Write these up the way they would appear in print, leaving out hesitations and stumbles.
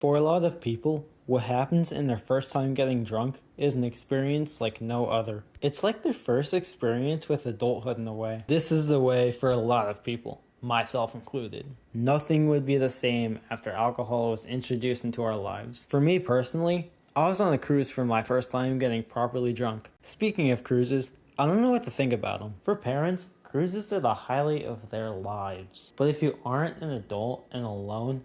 For a lot of people, what happens in their first time getting drunk is an experience like no other. It's like their first experience with adulthood in a way. This is the way for a lot of people, myself included. Nothing would be the same after alcohol was introduced into our lives. For me personally, I was on a cruise for my first time getting properly drunk. Speaking of cruises, I don't know what to think about them. For parents, cruises are the highlight of their lives. But if you aren't an adult and alone,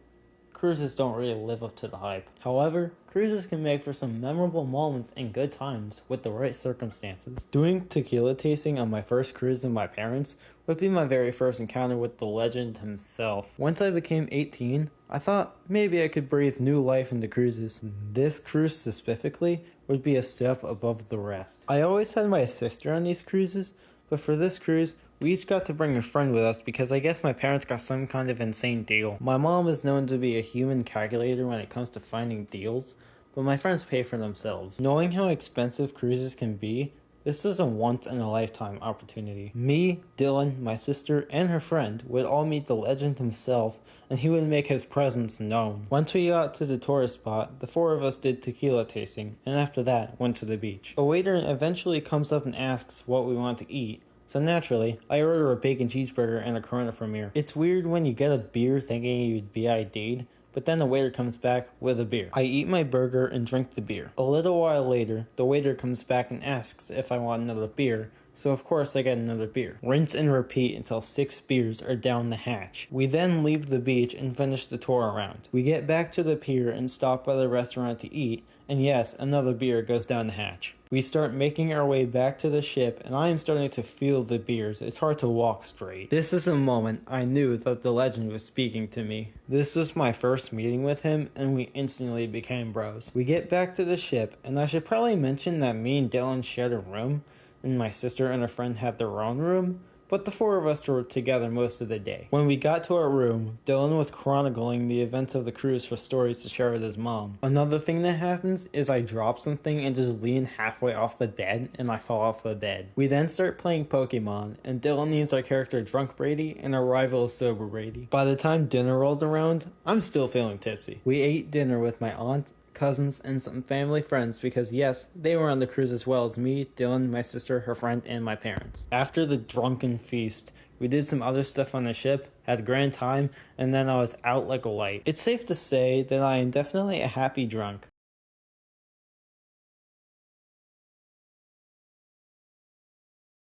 cruises don't really live up to the hype. However, cruises can make for some memorable moments and good times with the right circumstances. Doing tequila tasting on my first cruise with my parents would be my very first encounter with the legend himself. Once I became 18, I thought maybe I could breathe new life into cruises. This cruise specifically would be a step above the rest. I always had my sister on these cruises, but for this cruise, we each got to bring a friend with us because I guess my parents got some kind of insane deal. My mom is known to be a human calculator when it comes to finding deals, but my friends pay for themselves. Knowing how expensive cruises can be, this was a once-in-a-lifetime opportunity. Me, Dylan, my sister, and her friend would all meet the legend himself, and he would make his presence known. Once we got to the tourist spot, the four of us did tequila tasting, and after that, went to the beach. A waiter eventually comes up and asks what we want to eat, so naturally, I order a bacon cheeseburger and a Corona Premier. It's weird when you get a beer thinking you'd be ID'd, but then the waiter comes back with a beer. I eat my burger and drink the beer. A little while later, the waiter comes back and asks if I want another beer, so of course I get another beer. Rinse and repeat until 6 beers are down the hatch. We then leave the beach and finish the tour around. We get back to the pier and stop by the restaurant to eat, and yes, another beer goes down the hatch. We start making our way back to the ship, and I am starting to feel the beers. It's hard to walk straight. This is a moment I knew that the legend was speaking to me. This was my first meeting with him, and we instantly became bros. We get back to the ship, and I should probably mention that me and Dylan shared a room, and my sister and a friend had their own room, but the four of us were together most of the day. When we got to our room, Dylan was chronicling the events of the cruise for stories to share with his mom. Another thing that happens is I drop something and just lean halfway off the bed and I fall off the bed. We then start playing Pokemon, and Dylan names our character Drunk Brady and our rival is Sober Brady. By the time dinner rolls around, I'm still feeling tipsy. We ate dinner with my aunt, cousins, and some family friends because yes, they were on the cruise as well as me, Dylan, my sister, her friend, and my parents. After the drunken feast, we did some other stuff on the ship, had a grand time, and then I was out like a light. It's safe to say that I am definitely a happy drunk.